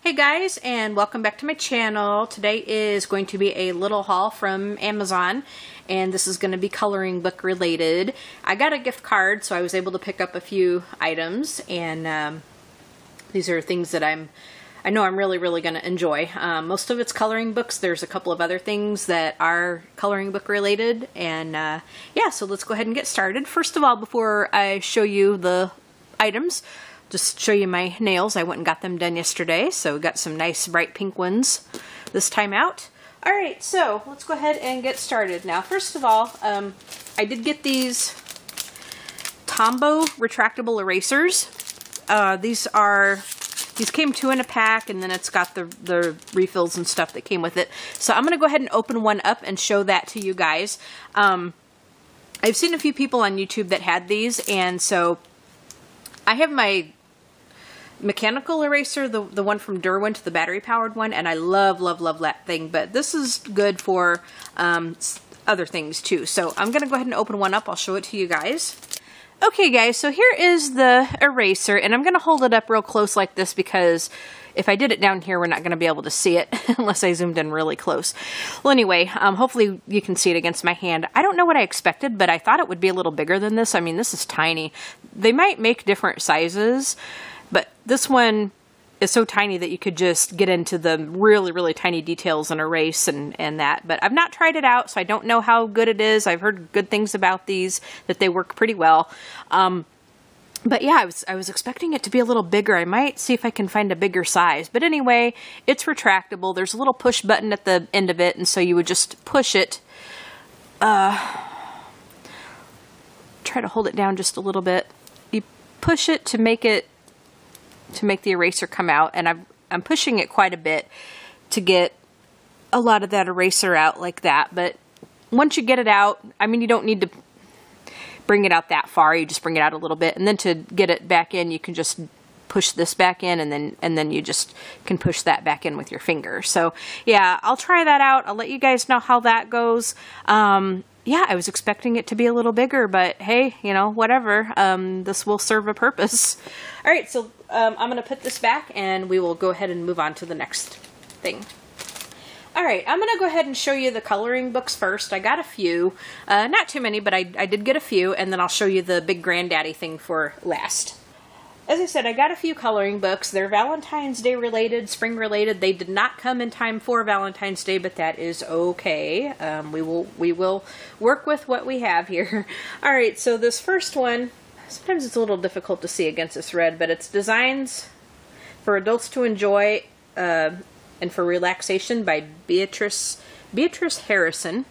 Hey guys, and welcome back to my channel. Today is going to be a little haul from Amazon, and this is going to be coloring book related. I got a gift card, so I was able to pick up a few items, and these are things that I know I'm really going to enjoy. Most of it's coloring books. There's a couple of other things that are coloring book related, and yeah, so let's go ahead and get started. First of all, before I show you the items, just show you my nails. I went and got them done yesterday, so we got some nice bright pink ones this time out. Alright, so let's go ahead and get started. Now, first of all, I did get these Tombow retractable erasers. These came 2 in a pack, and then it's got the refills and stuff that came with it. So I'm going to go ahead and open one up and show that to you guys. I've seen a few people on YouTube that had these, and so I have my mechanical eraser, the one from Derwent, the battery powered one, and I love that thing, but this is good for other things too. So I'm gonna go ahead and open one up. I'll show it to you guys. Okay guys, so here is the eraser, and I'm gonna hold it up real close like this because if I did it down here, we're not going to be able to see it unless I zoomed in really close. Well, anyway, hopefully you can see it against my hand. I don't know what I expected, but I thought it would be a little bigger than this. I mean, this is tiny. They might make different sizes, but this one is so tiny that you could just get into the really tiny details and erase and that. But I've not tried it out, so I don't know how good it is. I've heard good things about these, that they work pretty well. But yeah, I was expecting it to be a little bigger. I might see if I can find a bigger size. But anyway, it's retractable. There's a little push button at the end of it, and so you would just push it. Try to hold it down just a little bit. You push it to make the eraser come out, and I'm pushing it quite a bit to get a lot of that eraser out like that. But once you get it out, I mean, you don't need to bring it out that far. You just bring it out a little bit, and then to get it back in, you can just push this back in, and then you just can push that back in with your finger. So yeah, I'll try that out. I'll let you guys know how that goes. Yeah, I was expecting it to be a little bigger, but hey, you know, whatever. This will serve a purpose. All right, so I'm going to put this back, and we will go ahead and move on to the next thing. All right, I'm going to go ahead and show you the coloring books first. I got a few, not too many, but I did get a few, and then I'll show you the big granddaddy thing for last. As I said, I got a few coloring books. They're Valentine's Day related, spring related. They did not come in time for Valentine's Day, but that is okay. We will work with what we have here. All right, so this first one, sometimes it's a little difficult to see against this red, but it's Designs for Adults to Enjoy and for Relaxation by Beatrice Harrison,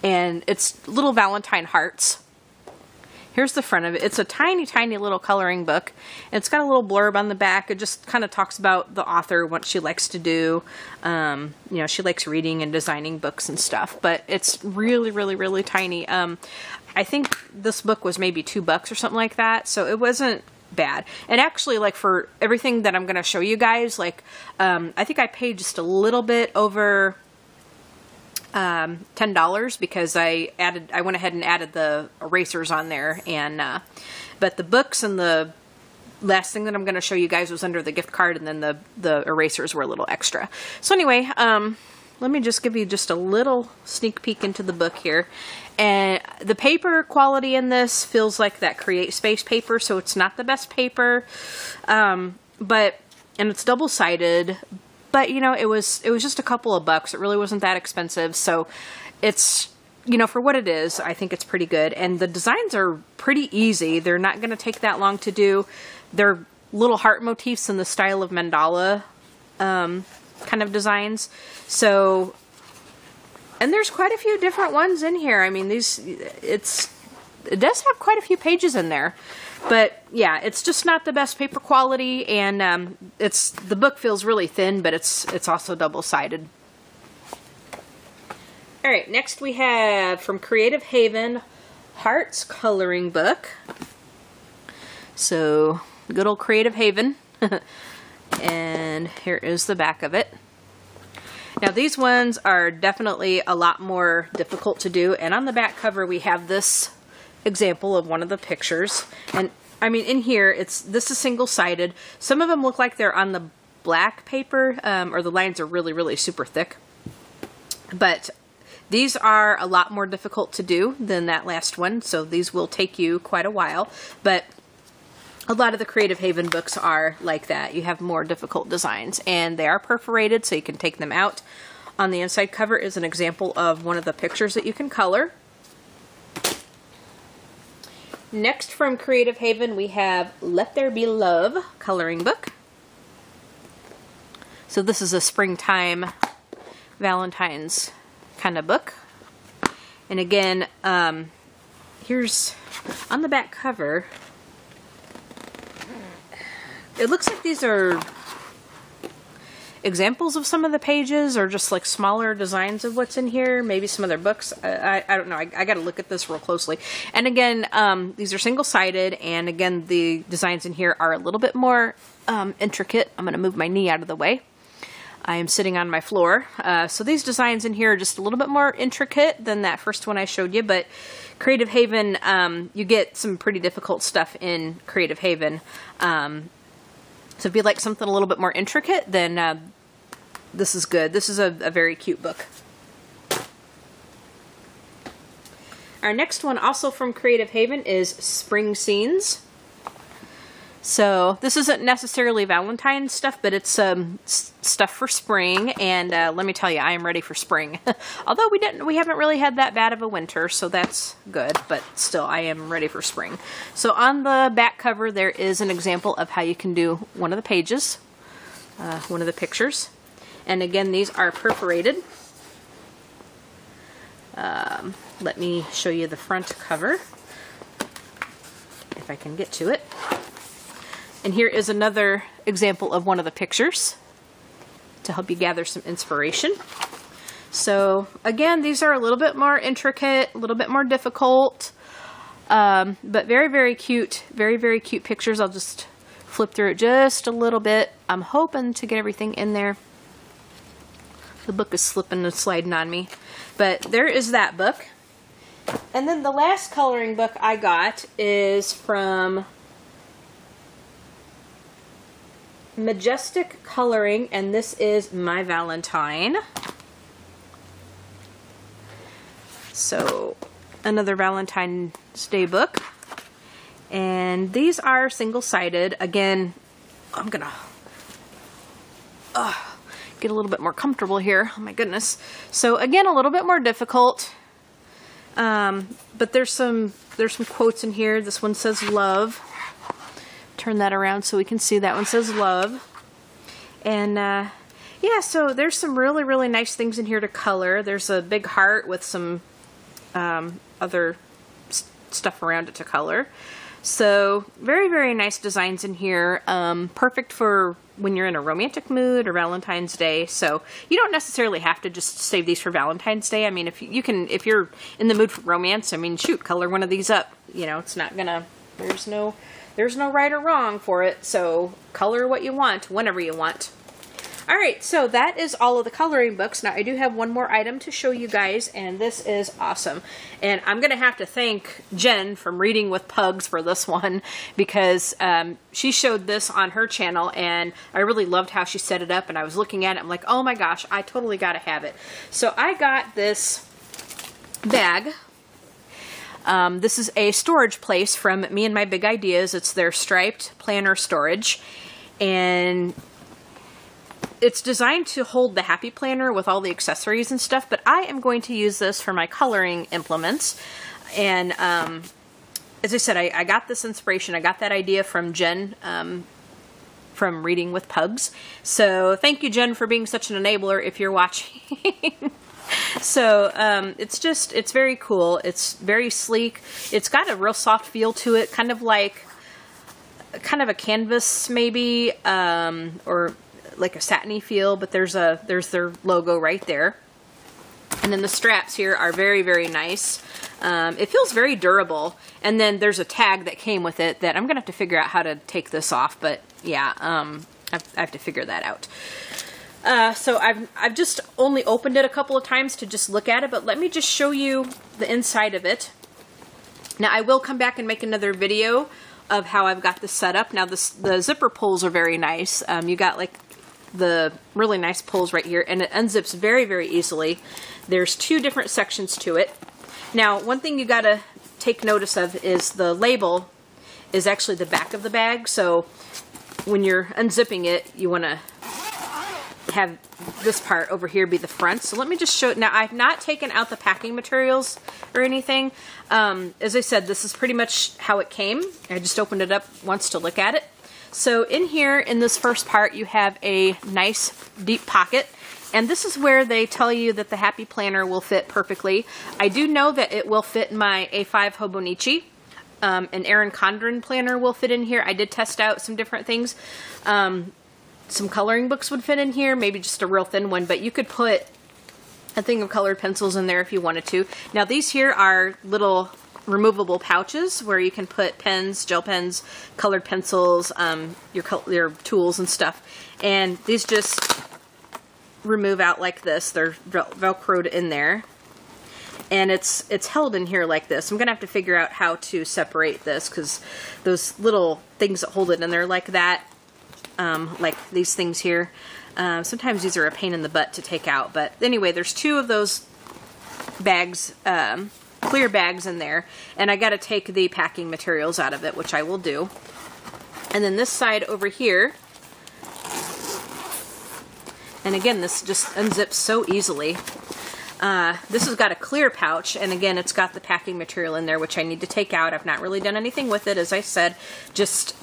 and it's little Valentine hearts. Here's the front of it. It's a tiny little coloring book, and it's got a little blurb on the back. It just kind of talks about the author, what she likes to do. You know, she likes reading and designing books and stuff, but it's really tiny. I think this book was maybe $2 or something like that, so it wasn't bad. And actually, like, for everything that I'm going to show you guys, like, I think I paid just a little bit over $10 because I went ahead and added the erasers on there, and but the books and the last thing that I'm going to show you guys was under the gift card, and then the erasers were a little extra. So anyway, let me just give you just a little sneak peek into the book here. And the paper quality in this feels like that Create Space paper, so it's not the best paper, and it's double-sided, but you know, it was just a couple of bucks. It really wasn't that expensive, so it's, you know, for what it is, I think it's pretty good. And the designs are pretty easy. They're not going to take that long to do. They're little heart motifs in the style of mandala kind of designs. So, and there's quite a few different ones in here. I mean, it does have quite a few pages in there, but yeah, it's just not the best paper quality, and the book feels really thin, but it's also double-sided. All right, next we have from Creative Haven, Hearts coloring book. So good old Creative Haven. And here is the back of it. Now these ones are definitely a lot more difficult to do, and on the back cover we have this example of one of the pictures, and I mean in here this is single-sided. Some of them look like they're on the black paper, or the lines are really, really super thick. But these are a lot more difficult to do than that last one, so these will take you quite a while. But a lot of the Creative Haven books are like that. You have more difficult designs, and they are perforated, so you can take them out. On the inside cover is an example of one of the pictures that you can color. Next from Creative Haven, we have Let There Be Love coloring book. So this is a springtime Valentine's kind of book. And again, here's on the back cover, it looks like these are examples of some of the pages, or just like smaller designs of what's in here, maybe some other books. I don't know. I got to look at this real closely. And again, these are single-sided, and again, the designs in here are a little bit more intricate. I'm going to move my knee out of the way. I am sitting on my floor. So these designs in here are just a little bit more intricate than that first one I showed you, but Creative Haven, you get some pretty difficult stuff in Creative Haven. So if you like something a little bit more intricate, then this is good. This is a very cute book. Our next one, also from Creative Haven, is Spring Scenes. So this isn't necessarily Valentine's stuff, but it's stuff for spring, and let me tell you, I am ready for spring. Although we haven't really had that bad of a winter, so that's good, but still, I am ready for spring. So on the back cover, there is an example of how you can do one of the pages, one of the pictures, and again, these are perforated. Let me show you the front cover, if I can get to it. And here is another example of one of the pictures to help you gather some inspiration. So again, these are a little bit more intricate, a little bit more difficult, but very, very cute, very, very cute pictures. I'll just flip through it just a little bit. I'm hoping to get everything in there. The book is slipping and sliding on me, but there is that book. And then the last coloring book I got is from Majestic Coloring, and this is My Valentine. So another Valentine's Day book, and these are single-sided. Again, I'm gonna get a little bit more comfortable here. Oh my goodness. So again, a little bit more difficult, but there's some quotes in here. This one says love. Turn that around so we can see that one says love. And yeah, so there's some really, really nice things in here to color. There's a big heart with some other stuff around it to color. So very, very nice designs in here. Perfect for when you're in a romantic mood or Valentine's Day. So you don't necessarily have to just save these for Valentine's Day. I mean, if you're in the mood for romance, I mean, shoot, color one of these up. You know, it's not gonna, there's no right or wrong for it, so color what you want, whenever you want. Alright, so that is all of the coloring books. Now, I do have one more item to show you guys, and this is awesome. And I'm going to have to thank Jen from Reading with Pugs for this one, because she showed this on her channel, and I really loved how she set it up, and I was looking at it, I'm like, oh my gosh, I totally got to have it. So I got this bag. This is a storage place from Me and My Big Ideas. It's their striped planner storage, and it's designed to hold the Happy Planner with all the accessories and stuff, but I am going to use this for my coloring implements. And as I said, I got this inspiration, I got that idea from Jen from Reading with Pugs. So thank you, Jen, for being such an enabler if you're watching. So it's very cool. It's very sleek. It's got a real soft feel to it, kind of a canvas maybe, or like a satiny feel, but there's their logo right there. And then the straps here are very, very nice. It feels very durable. And then there's a tag that came with it that I'm gonna have to figure out how to take this off, but yeah, I have to figure that out. So I've just only opened it a couple of times to just look at it, but let me just show you the inside of it. Now I will come back and make another video of how I've got this set up. Now the zipper pulls are very nice. You got like the really nice pulls right here, and it unzips very, very easily. There's 2 different sections to it. Now, one thing you gotta take notice of is the label is actually the back of the bag, so when you're unzipping it, you want to have this part over here be the front. So let me just show it. Now, I've not taken out the packing materials or anything. As I said, this is pretty much how it came. I just opened it up once to look at it. So in here, in this first part, you have a nice deep pocket. And this is where they tell you that the Happy Planner will fit perfectly. I do know that it will fit my A5 Hobonichi. An Erin Condren planner will fit in here. I did test out some different things. Some coloring books would fit in here, maybe just a real thin one, but you could put a thing of colored pencils in there if you wanted to. Now these here are little removable pouches where you can put pens, gel pens, colored pencils, your tools and stuff. And these just remove out like this. They're velcroed in there. And it's held in here like this. I'm going to have to figure out how to separate this because those little things that hold it in there like that, like these things here, sometimes these are a pain in the butt to take out. But anyway, there's 2 of those bags, clear bags in there. And I got to take the packing materials out of it, which I will do. And then this side over here, and again, this just unzips so easily. This has got a clear pouch, and again, it's got the packing material in there, which I need to take out. I've not really done anything with it, as I said, just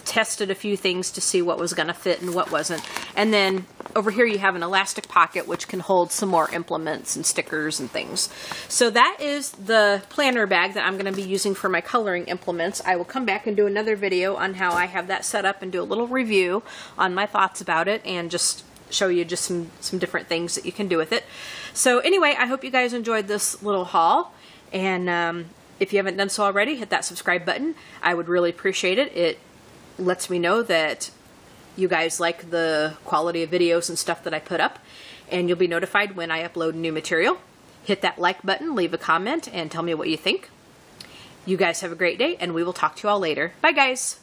tested a few things to see what was going to fit and what wasn't. And then over here you have an elastic pocket, which can hold some more implements and stickers and things. So that is the planner bag that I'm going to be using for my coloring implements. I will come back and do another video on how I have that set up and do a little review on my thoughts about it and just show you just some different things that you can do with it. So anyway, I hope you guys enjoyed this little haul, and if you haven't done so already, hit that subscribe button. I would really appreciate it. It lets me know that you guys like the quality of videos and stuff that I put up, and you'll be notified when I upload new material. Hit that like button, leave a comment, and tell me what you think. You guys have a great day, and we will talk to you all later. Bye guys!